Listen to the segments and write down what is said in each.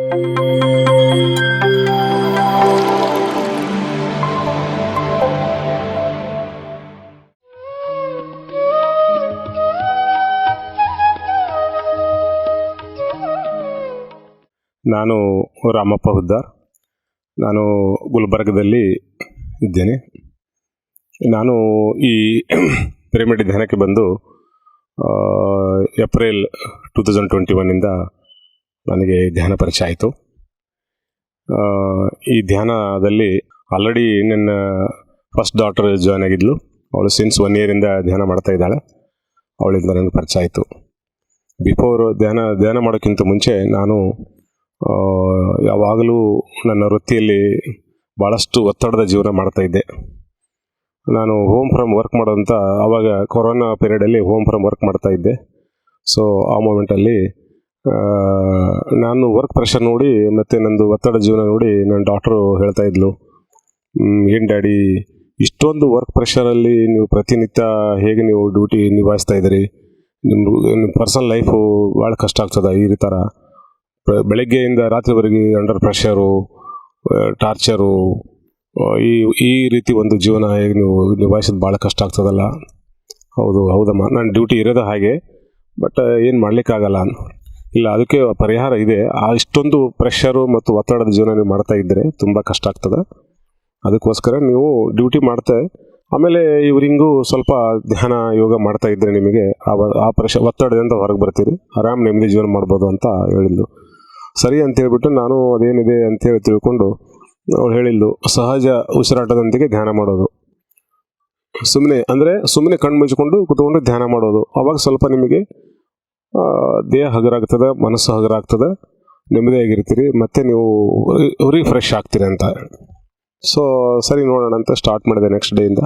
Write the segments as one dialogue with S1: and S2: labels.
S1: ನಾನು ರಾಮಪ್ಪ ಹುದ್ದಾರ್. ನಾನು ಗುಲ್ಬರ್ಗದಲ್ಲಿ ಇದ್ದೇನೆ. ನಾನು ಈ ಪಿರಮಿಡ್ ಧ್ಯಾನಕ್ಕೆ ಬಂದು ಏಪ್ರಿಲ್ 2021 ನನಗೆ ಧ್ಯಾನ ಪರಿಚಯ ಆಯಿತು. ಈ ಧ್ಯಾನದಲ್ಲಿ ಆಲ್ರೆಡಿ ನನ್ನ ಫಸ್ಟ್ ಡಾಟರ್ ಜಾಯ್ನ್ ಆಗಿದ್ಲು. ಅವಳು ಸಿನ್ಸ್ 1 year ಧ್ಯಾನ ಮಾಡ್ತಾ ಇದ್ದಾಳೆ. ಅವಳಿಂದ ನನಗೆ ಪರಿಚಯ ಆಯಿತು. ಬಿಫೋರ್ ಧ್ಯಾನ ಮಾಡೋಕ್ಕಿಂತ ಮುಂಚೆ ನಾನು ಯಾವಾಗಲೂ ನನ್ನ ವೃತ್ತಿಯಲ್ಲಿ ಭಾಳಷ್ಟು ಒತ್ತಡದ ಜೀವನ ಮಾಡ್ತಾಯಿದ್ದೆ. ನಾನು ಹೋಮ್ ಫ್ರಮ್ ವರ್ಕ್ ಮಾಡೋಂಥ ಆವಾಗ ಕೊರೋನಾ ಪೀರಿಯಡಲ್ಲಿ ಹೋಮ್ ಫ್ರಮ್ ವರ್ಕ್ ಮಾಡ್ತಾಯಿದ್ದೆ. ಸೊ ಆ ಮೂಮೆಂಟಲ್ಲಿ ನಾನು ವರ್ಕ್ ಪ್ರೆಷರ್ ನೋಡಿ ಮತ್ತು ನಂದು ಒತ್ತಡ ಜೀವನ ನೋಡಿ ನನ್ನ ಡಾಕ್ಟ್ರು ಹೇಳ್ತಾಯಿದ್ಲು, ಏನು ಡ್ಯಾಡಿ ಇಷ್ಟೊಂದು ವರ್ಕ್ ಪ್ರೆಷರಲ್ಲಿ ನೀವು ಪ್ರತಿನಿತ್ಯ ಹೇಗೆ ನೀವು ಡ್ಯೂಟಿ ನಿಭಾಯಿಸ್ತಾ ಇದ್ದೀರಿ, ನಿಮ್ಮ ಪರ್ಸನಲ್ ಲೈಫು ಭಾಳ ಕಷ್ಟ ಆಗ್ತದೆ. ಈ ಥರ ಬೆಳಗ್ಗೆಯಿಂದ ರಾತ್ರಿವರೆಗೆ ಅಂಡರ್ ಪ್ರೆಷರು, ಟಾರ್ಚರು, ಈ ರೀತಿ ಒಂದು ಜೀವನ ಹೇಗೆ ನೀವು ನಿಭಾಯಿಸೋದು ಭಾಳ ಕಷ್ಟ ಆಗ್ತದಲ್ಲ. ಹೌದಮ್ಮ, ನನ್ನ ಡ್ಯೂಟಿ ಇರೋದು ಹಾಗೆ, ಬಟ್ ಏನು ಮಾಡಲಿಕ್ಕಾಗಲ್ಲ. ಇಲ್ಲ, ಅದಕ್ಕೆ ಪರಿಹಾರ ಇದೆ. ಇಷ್ಟೊಂದು ಪ್ರೆಷರು ಮತ್ತು ಒತ್ತಡದ ಜೀವನ ನೀವು ಮಾಡ್ತಾ ಇದ್ದರೆ ತುಂಬ ಕಷ್ಟ ಆಗ್ತದೆ. ಅದಕ್ಕೋಸ್ಕರ ನೀವು ಡ್ಯೂಟಿ ಮಾಡ್ತಾ ಆಮೇಲೆ ಇವರಿಂಗೂ ಸ್ವಲ್ಪ ಧ್ಯಾನ ಯೋಗ ಮಾಡ್ತಾ ಇದ್ದರೆ ನಿಮಗೆ ಆ ಒತ್ತಡದಿಂದ ಹೊರಗೆ ಬರ್ತೀರಿ, ಆರಾಮ್ ನೆಮ್ಮದಿ ಜೀವನ ಮಾಡ್ಬೋದು ಅಂತ ಹೇಳಿದ್ಲು. ಸರಿ ಅಂತೇಳ್ಬಿಟ್ಟು ನಾನು ಅದೇನಿದೆ ಅಂತೇಳಿ ತಿಳ್ಕೊಂಡು ಅವ್ರು ಹೇಳಿದ್ಲು, ಸಹಜ ಉಸಿರಾಟದೊಂದಿಗೆ ಧ್ಯಾನ ಮಾಡೋದು, ಸುಮ್ಮನೆ ಕಣ್ಣು ಮುಚ್ಚಿಕೊಂಡು ಕೂತ್ಕೊಂಡು ಧ್ಯಾನ ಮಾಡೋದು. ಆವಾಗ ಸ್ವಲ್ಪ ನಿಮಗೆ ದೇಹ ಹಗರಾಗ್ತದೆ, ಮನಸ್ಸು ಹಗರಾಗ್ತದೆ, ನೆಮ್ಮದಿಯಾಗಿರ್ತೀರಿ, ಮತ್ತು ನೀವು ರಿಫ್ರೆಶ್ ಆಗ್ತೀರಿ ಅಂತ. ಸೊ ಸರಿ ನೋಡೋಣ ಅಂತ ಸ್ಟಾರ್ಟ್ ಮಾಡಿದೆ. ನೆಕ್ಸ್ಟ್ ಡೇಯಿಂದ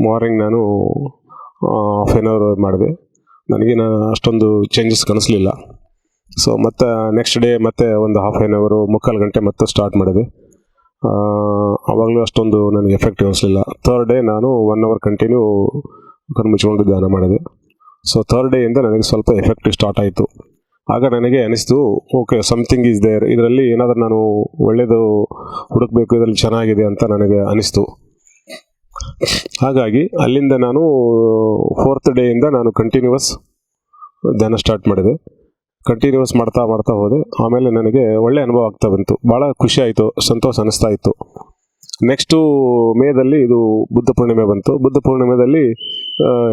S1: ಮಾರ್ನಿಂಗ್ ನಾನು 1/2 hour ಮಾಡಿದೆ. ನನಗೇನು ಅಷ್ಟೊಂದು ಚೇಂಜಸ್ ಕಾಣಿಸ್ಲಿಲ್ಲ. ಸೊ ಮತ್ತು ನೆಕ್ಸ್ಟ್ ಡೇ ಮತ್ತೆ ಒಂದು 1/2 hour 3/4 ಗಂಟೆ ಮತ್ತೆ ಸ್ಟಾರ್ಟ್ ಮಾಡಿದೆ. ಆವಾಗಲೂ ಅಷ್ಟೊಂದು ನನಗೆ ಎಫೆಕ್ಟ್ ಅನಿಸಲಿಲ್ಲ. 3rd ಡೇ ನಾನು 1 hour ಕಂಟಿನ್ಯೂ ಕಣ್ಣು ಮುಚ್ಕೊಂಡು ಧ್ಯಾನ ಮಾಡಿದೆ. ಸೊ 3rd ಡೇಯಿಂದ ನನಗೆ ಸ್ವಲ್ಪ ಎಫೆಕ್ಟ್ ಸ್ಟಾರ್ಟ್ ಆಯಿತು. ಆಗ ನನಗೆ ಅನಿಸ್ತು, ಓಕೆ, ಸಮಥಿಂಗ್ ಈಸ್ ದೇರ್, ಇದರಲ್ಲಿ ಏನಾದರೂ ನಾನು ಒಳ್ಳೆಯದು ಹುಡುಕಬೇಕು, ಇದರಲ್ಲಿ ಚೆನ್ನಾಗಿದೆ ಅಂತ ನನಗೆ ಅನಿಸ್ತು. ಹಾಗಾಗಿ ಅಲ್ಲಿಂದ ನಾನು 4th ಡೇಯಿಂದ ನಾನು ಕಂಟಿನ್ಯೂಸ್ ಧ್ಯಾನ ಸ್ಟಾರ್ಟ್ ಮಾಡಿದೆ. ಕಂಟಿನ್ಯೂಸ್ ಮಾಡ್ತಾ ಹೋದೆ. ಆಮೇಲೆ ನನಗೆ ಒಳ್ಳೆ ಅನುಭವ ಆಗ್ತಾ ಬಂತು. ಭಾಳ ಖುಷಿ ಆಯಿತು, ಸಂತೋಷ ಅನ್ನಿಸ್ತಾ ಇತ್ತು. ನೆಕ್ಸ್ಟು ಮೇದಲ್ಲಿ ಇದು ಬುದ್ಧ ಪೂರ್ಣಿಮೆ ಬಂತು. ಬುದ್ಧ ಪೂರ್ಣಿಮೆಯಲ್ಲಿ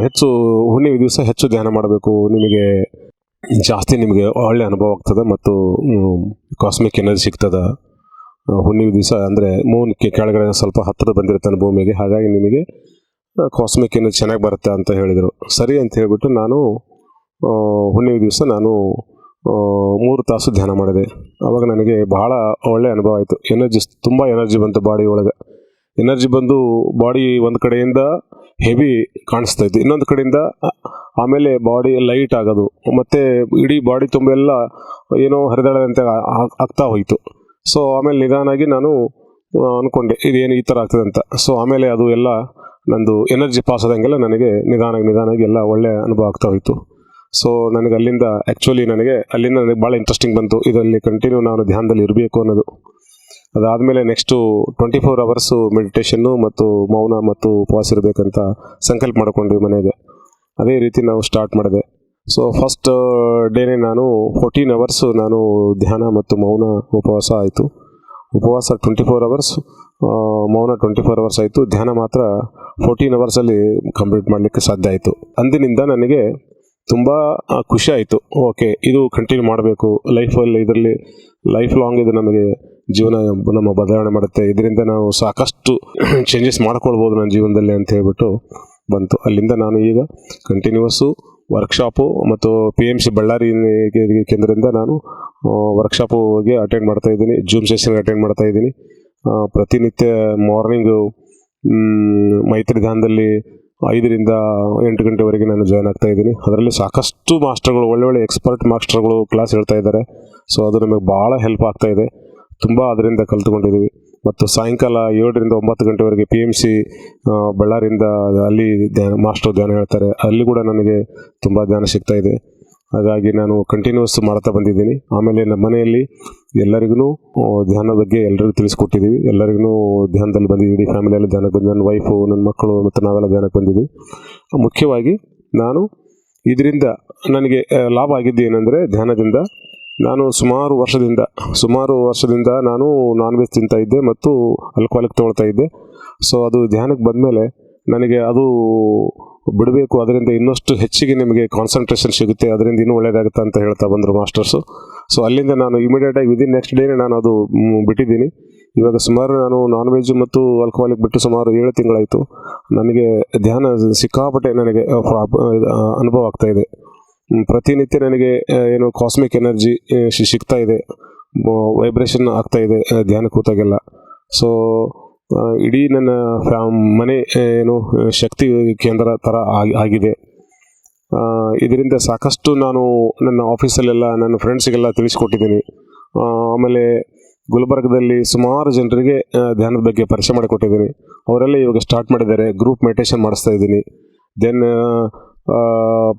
S1: ಹೆಚ್ಚು ಹುಣ್ಣಿಮೆ ದಿವಸ ಹೆಚ್ಚು ಧ್ಯಾನ ಮಾಡಬೇಕು, ನಿಮಗೆ ಒಳ್ಳೆ ಅನುಭವ ಆಗ್ತದೆ ಮತ್ತು ಕಾಸ್ಮಿಕ್ ಎನರ್ಜಿ ಸಿಗ್ತದೆ. ಹುಣ್ಣಿಮೆ ದಿವಸ ಅಂದರೆ ಮೂನ್ಗೆ ಕೆಳಗಡೆ ಸ್ವಲ್ಪ ಹತ್ತಿರ ಬಂದಿರ್ತಾನೆ ಭೂಮಿಗೆ, ಹಾಗಾಗಿ ನಿಮಗೆ ಕಾಸ್ಮಿಕ್ ಎನರ್ಜಿ ಚೆನ್ನಾಗಿ ಬರುತ್ತೆ ಅಂತ ಹೇಳಿದರು. ಸರಿ ಅಂತ ಹೇಳಿಬಿಟ್ಟು ನಾನು ಹುಣ್ಣಿಮೆ ದಿವಸ ನಾನು 3 ತಾಸು ಧ್ಯಾನ ಮಾಡಿದೆ. ಆವಾಗ ನನಗೆ ಬಹಳ ಒಳ್ಳೆ ಅನುಭವ ಆಯಿತು. ತುಂಬ ಎನರ್ಜಿ ಬಂತು ಬಾಡಿ ಒಳಗೆ. ಎನರ್ಜಿ ಬಂದು ಬಾಡಿ ಒಂದು ಕಡೆಯಿಂದ ಹೆವಿ ಕಾಣಿಸ್ತಾ ಇತ್ತು, ಇನ್ನೊಂದು ಕಡೆಯಿಂದ ಆಮೇಲೆ ಬಾಡಿ ಲೈಟ್ ಆಗೋದು, ಮತ್ತು ಇಡೀ ಬಾಡಿ ತುಂಬ ಎಲ್ಲ ಏನೋ ಹರಿದಾಡದಂತೆ ಆಗ್ತಾ ಹೋಯಿತು. ಸೊ ಆಮೇಲೆ ನಿಧಾನಾಗಿ ನಾನು ಅಂದ್ಕೊಂಡೆ ಇದೇನು ಈ ಥರ ಆಗ್ತದೆ ಅಂತ. ಸೊ ಆಮೇಲೆ ಅದು ಎಲ್ಲ ನಂದು ಎನರ್ಜಿ ಪಾಸ್ ಆದಂಗೆಲ್ಲ ನನಗೆ ನಿಧಾನಾಗಿ ಎಲ್ಲ ಒಳ್ಳೆ ಅನುಭವ ಆಗ್ತಾ ಹೋಯಿತು. ಸೊ ನನಗೆ ಅಲ್ಲಿಂದ ಭಾಳ ಇಂಟ್ರೆಸ್ಟಿಂಗ್ ಬಂತು, ಇದರಲ್ಲಿ ಕಂಟಿನ್ಯೂ ನಾನು ಧ್ಯಾನದಲ್ಲಿ ಇರಬೇಕು ಅನ್ನೋದು. ಅದಾದಮೇಲೆ ನೆಕ್ಸ್ಟು 24 hours ಮೆಡಿಟೇಷನ್ನು ಮತ್ತು ಮೌನ ಮತ್ತು ಉಪವಾಸ ಇರಬೇಕಂತ ಸಂಕಲ್ಪ ಮಾಡಿಕೊಂಡ್ವಿ ಮನೆಗೆ. ಅದೇ ರೀತಿ ನಾವು ಸ್ಟಾರ್ಟ್ ಮಾಡಿದೆ. ಸೊ ಫಸ್ಟ್ ಡೇನೇ ನಾನು 14 hours ನಾನು ಧ್ಯಾನ ಮತ್ತು ಮೌನ ಉಪವಾಸ ಆಯಿತು. ಉಪವಾಸ 24 hours, ಮೌನ 24 hours ಆಯಿತು. ಧ್ಯಾನ ಮಾತ್ರ 14 hours ಕಂಪ್ಲೀಟ್ ಮಾಡಲಿಕ್ಕೆ ಸಾಧ್ಯ ಆಯಿತು. ಅಂದಿನಿಂದ ನನಗೆ ತುಂಬ ಖುಷಿ ಆಯಿತು. ಓಕೆ, ಇದು ಕಂಟಿನ್ಯೂ ಮಾಡಬೇಕು ಲೈಫಲ್ಲಿ, ಇದರಲ್ಲಿ ಲೈಫ್ ಲಾಂಗ್ ಇದು ನಮಗೆ ಜೀವನ ನಮ್ಮ ಬದಲಾವಣೆ ಮಾಡುತ್ತೆ, ಇದರಿಂದ ನಾವು ಸಾಕಷ್ಟು ಚೇಂಜಸ್ ಮಾಡ್ಕೊಳ್ಬೋದು ನನ್ನ ಜೀವನದಲ್ಲಿ ಅಂತ ಹೇಳ್ಬಿಟ್ಟು ಬಂತು. ಅಲ್ಲಿಂದ ನಾನು ಈಗ ಕಂಟಿನ್ಯೂಸು ವರ್ಕ್ಶಾಪು ಮತ್ತು PMC ಬಳ್ಳಾರಿ ಕೇಂದ್ರದಿಂದ ನಾನು ವರ್ಕ್ಶಾಪಿಗೆ ಅಟೆಂಡ್ ಮಾಡ್ತಾಯಿದ್ದೀನಿ, ಜೂಮ್ ಸೆಷನ್ಗೆ ಅಟೆಂಡ್ ಮಾಡ್ತಾಯಿದ್ದೀನಿ. ಪ್ರತಿನಿತ್ಯ ಮಾರ್ನಿಂಗು ಮೈತ್ರಿ ಧ್ಯಾನದಲ್ಲಿ 5ರಿಂದ 8 ಗಂಟೆವರೆಗೆ ನಾನು ಜಾಯ್ನ್ ಆಗ್ತಾಯಿದ್ದೀನಿ. ಅದರಲ್ಲಿ ಸಾಕಷ್ಟು ಮಾಸ್ಟರ್ಗಳು, ಒಳ್ಳೊಳ್ಳೆ ಎಕ್ಸ್ಪರ್ಟ್ ಮಾಸ್ಟರ್ಗಳು ಕ್ಲಾಸ್ ಹೇಳ್ತಾ ಇದ್ದಾರೆ. ಸೊ ಅದು ನಮಗೆ ಭಾಳ ಹೆಲ್ಪ್ ಆಗ್ತಾಯಿದೆ, ತುಂಬ ಅದರಿಂದ ಕಲ್ತ್ಕೊಂಡಿದ್ದೀವಿ. ಮತ್ತು ಸಾಯಂಕಾಲ 7ರಿಂದ 9 ಗಂಟೆವರೆಗೆ PMC ಬಳ್ಳಾರಿಯಿಂದ ಅಲ್ಲಿ ಮಾಸ್ಟರ್ ಧ್ಯಾನ ಹೇಳ್ತಾರೆ, ಅಲ್ಲಿ ಕೂಡ ನನಗೆ ತುಂಬ ಧ್ಯಾನ ಸಿಗ್ತಾಯಿದೆ. ಹಾಗಾಗಿ ನಾನು ಕಂಟಿನ್ಯೂಸ್ ಮಾಡ್ತಾ ಬಂದಿದ್ದೀನಿ. ಆಮೇಲೆ ನಮ್ಮ ಮನೆಯಲ್ಲಿ ಎಲ್ಲರಿಗೂ ಧ್ಯಾನ ಬಗ್ಗೆ ಎಲ್ಲರಿಗೂ ತಿಳಿಸ್ಕೊಟ್ಟಿದ್ದೀವಿ. ಎಲ್ಲರಿಗೂ ಧ್ಯಾನದಲ್ಲಿ ಬಂದಿದ್ದೀವಿ. ಇಡೀ ಫ್ಯಾಮಿಲಿಯಲ್ಲಿ ಧ್ಯಾನಕ್ಕೆ ಬಂದು ನನ್ನ ವೈಫು, ನನ್ನ ಮಕ್ಕಳು ಮತ್ತು ನಾವೆಲ್ಲ ಧ್ಯಾನಕ್ಕೆ ಬಂದಿದ್ದೀವಿ. ಮುಖ್ಯವಾಗಿ ನಾನು ಇದರಿಂದ ನನಗೆ ಲಾಭ ಆಗಿದ್ದು ಏನಂದರೆ, ಧ್ಯಾನದಿಂದ ನಾನು ಸುಮಾರು ವರ್ಷದಿಂದ ನಾನು ನಾನ್ ವೆಜ್ ತಿಂತಾ ಇದ್ದೆ ಮತ್ತು ಆಲ್ಕೋಹಾಲಿಕ್ ತೊಗೊಳ್ತಾ ಇದ್ದೆ. ಸೊ ಅದು ಧ್ಯಾನಕ್ಕೆ ಬಂದಮೇಲೆ ನನಗೆ ಅದು ಬಿಡಬೇಕು, ಅದರಿಂದ ಇನ್ನಷ್ಟು ಹೆಚ್ಚಿಗೆ ನಿಮಗೆ ಕಾನ್ಸಂಟ್ರೇಷನ್ ಸಿಗುತ್ತೆ, ಅದರಿಂದ ಇನ್ನೂ ಒಳ್ಳೆಯದಾಗುತ್ತೆ ಅಂತ ಹೇಳ್ತಾ ಬಂದರು ಮಾಸ್ಟರ್ಸು. ಸೊ ಅಲ್ಲಿಂದ ನಾನು ಇಮಿಡಿಯೇಟಾಗಿ ವಿದಿನ್ ನೆಕ್ಸ್ಟ್ ಡೇನೇ ನಾನು ಅದು ಬಿಟ್ಟಿದ್ದೀನಿ. ಇವಾಗ ಸುಮಾರು ನಾನು ನಾನ್ ವೆಜ್ ಮತ್ತು ಆಲ್ಕೋಹಾಲಿಕ್ ಬಿಟ್ಟು ಸುಮಾರು 7 ತಿಂಗಳಾಯಿತು. ನನಗೆ ಧ್ಯಾನ ಸಿಕ್ಕಾಪಟ್ಟೆ ನನಗೆ ಅನುಭವ ಆಗ್ತಾಯಿದೆ. ಪ್ರತಿನಿತ್ಯ ನನಗೆ ಏನು ಕಾಸ್ಮಿಕ್ ಎನರ್ಜಿ ಸಿಗ್ತಾ ಇದೆ, ವೈಬ್ರೇಷನ್ ಆಗ್ತಾಯಿದೆ ಧ್ಯಾನ ಕೂತಾಗೆಲ್ಲ. ಸೊ ಇಡೀ ನನ್ನ ಮನೆ ಏನು ಶಕ್ತಿ ಕೇಂದ್ರ ಥರ ಆಗಿದೆ. ಇದರಿಂದ ಸಾಕಷ್ಟು ನಾನು ನನ್ನ ಆಫೀಸಲ್ಲೆಲ್ಲ ನನ್ನ ಫ್ರೆಂಡ್ಸಿಗೆಲ್ಲ ತಿಳಿಸ್ಕೊಟ್ಟಿದ್ದೀನಿ. ಆಮೇಲೆ ಗುಲ್ಬರ್ಗದಲ್ಲಿ ಸುಮಾರು ಜನರಿಗೆ ಧ್ಯಾನದ ಬಗ್ಗೆ ಪರಿಚಯ ಮಾಡಿಕೊಟ್ಟಿದ್ದೀನಿ. ಅವರೆಲ್ಲ ಇವಾಗ ಸ್ಟಾರ್ಟ್ ಮಾಡಿದ್ದಾರೆ. ಗ್ರೂಪ್ ಮೆಡಿಟೇಷನ್ ಮಾಡಿಸ್ತಾ ಇದ್ದೀನಿ. ದೆನ್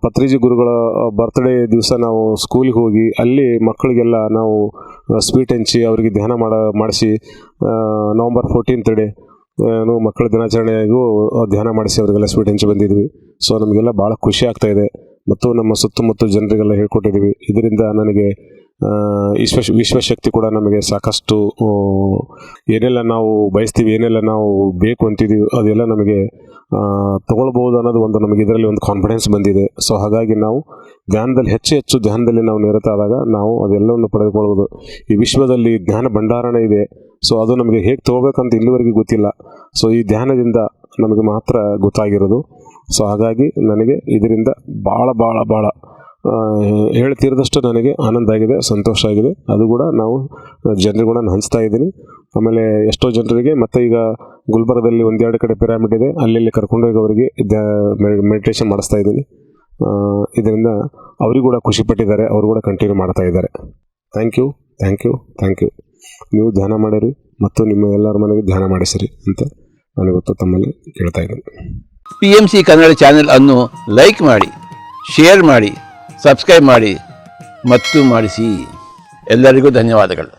S1: ಪತ್ರಿಜಿ ಗುರುಗಳ ಬರ್ತ್ಡೇ ದಿವಸ ನಾವು ಸ್ಕೂಲಿಗೆ ಹೋಗಿ ಅಲ್ಲಿ ಮಕ್ಕಳಿಗೆಲ್ಲ ನಾವು ಸ್ವೀಟ್ ಹಂಚಿ ಅವರಿಗೆ ಧ್ಯಾನ ಮಾಡಿಸಿ ನವಂಬರ್ 14th ಮಕ್ಕಳ ದಿನಾಚರಣೆಗೂ ಧ್ಯಾನ ಮಾಡಿಸಿ ಅವರಿಗೆಲ್ಲ ಸ್ವೀಟ್ ಹಂಚಿ ಬಂದಿದ್ವಿ. ಸೊ ನಮಗೆಲ್ಲ ಭಾಳ ಖುಷಿ ಆಗ್ತಾಯಿದೆ ಮತ್ತು ನಮ್ಮ ಸುತ್ತಮುತ್ತ ಜನರಿಗೆಲ್ಲ ಹೇಳ್ಕೊಟ್ಟಿದ್ದೀವಿ. ಇದರಿಂದ ನನಗೆ ವಿಶ್ವಶಕ್ತಿ ಕೂಡ ನಮಗೆ ಸಾಕಷ್ಟು ಏನೆಲ್ಲ ನಾವು ಬಯಸ್ತೀವಿ, ಏನೆಲ್ಲ ನಾವು ಬೇಕು ಅಂತಿದ್ದೀವಿ ಅದೆಲ್ಲ ನಮಗೆ ತಗೊಳ್ಬೋದು ಅನ್ನೋದು ಒಂದು ನಮಗೆ ಇದರಲ್ಲಿ ಒಂದು ಕಾನ್ಫಿಡೆನ್ಸ್ ಬಂದಿದೆ. ಸೊ ಹಾಗಾಗಿ ನಾವು ಧ್ಯಾನದಲ್ಲಿ ಹೆಚ್ಚು ಧ್ಯಾನದಲ್ಲಿ ನಾವು ನಿರತ ಆದಾಗ ನಾವು ಅದೆಲ್ಲವನ್ನು ಪಡೆದುಕೊಳ್ಳಬಹುದು. ಈ ವಿಶ್ವದಲ್ಲಿ ಜ್ಞಾನ ಭಂಡಾರನೇ ಇದೆ. ಸೊ ಅದು ನಮಗೆ ಹೇಗೆ ತೊಗೋಬೇಕಂತ ಇಲ್ಲಿವರೆಗೂ ಗೊತ್ತಿಲ್ಲ. ಸೊ ಈ ಧ್ಯಾನದಿಂದ ನಮಗೆ ಮಾತ್ರ ಗೊತ್ತಾಗಿರೋದು. ಸೊ ಹಾಗಾಗಿ ನನಗೆ ಇದರಿಂದ ಭಾಳ ಹೇಳ್ತಿರೋದಷ್ಟು ನನಗೆ ಆನಂದ ಆಗಿದೆ, ಸಂತೋಷ ಆಗಿದೆ. ಅದು ಕೂಡ ನಾವು ಜನರಿಗೆ ಕೂಡ ಹಂಚ್ತಾ ಇದ್ದೀನಿ. ಆಮೇಲೆ ಎಷ್ಟೋ ಜನರಿಗೆ ಮತ್ತು ಈಗ ಗುಲ್ಬರ್ಗದಲ್ಲಿ 1-2 ಕಡೆ ಪಿರಾಮಿಡ್ ಇದೆ, ಅಲ್ಲಿ ಕರ್ಕೊಂಡೋಗಿ ಅವರಿಗೆ ಮೆಡಿಟೇಷನ್ ಮಾಡಿಸ್ತಾ ಇದ್ದೀನಿ. ಇದರಿಂದ ಅವರಿಗೂ ಕೂಡ ಖುಷಿಪಟ್ಟಿದ್ದಾರೆ, ಅವರು ಕೂಡ ಕಂಟಿನ್ಯೂ ಮಾಡ್ತಾ ಇದ್ದಾರೆ. Thank you. ನೀವು ಧ್ಯಾನ ಮಾಡಿರಿ ಮತ್ತು ನಿಮ್ಮ ಎಲ್ಲರ ಮನೆಗೆ ಧ್ಯಾನ ಮಾಡಿಸಿರಿ ಅಂತ ನಾನಿವತ್ತು ತಮ್ಮಲ್ಲಿ ಕೇಳ್ತಾ ಇದ್ದೀನಿ.
S2: PMC ಕನ್ನಡ ಚಾನೆಲ್ ಅನ್ನು ಲೈಕ್ ಮಾಡಿ, ಶೇರ್ ಮಾಡಿ, ಸಬ್ಸ್ಕ್ರೈಬ್ ಮಾಡಿ ಮತ್ತು ಮಾಡಿಸಿ. ಎಲ್ಲರಿಗೂ ಧನ್ಯವಾದಗಳು.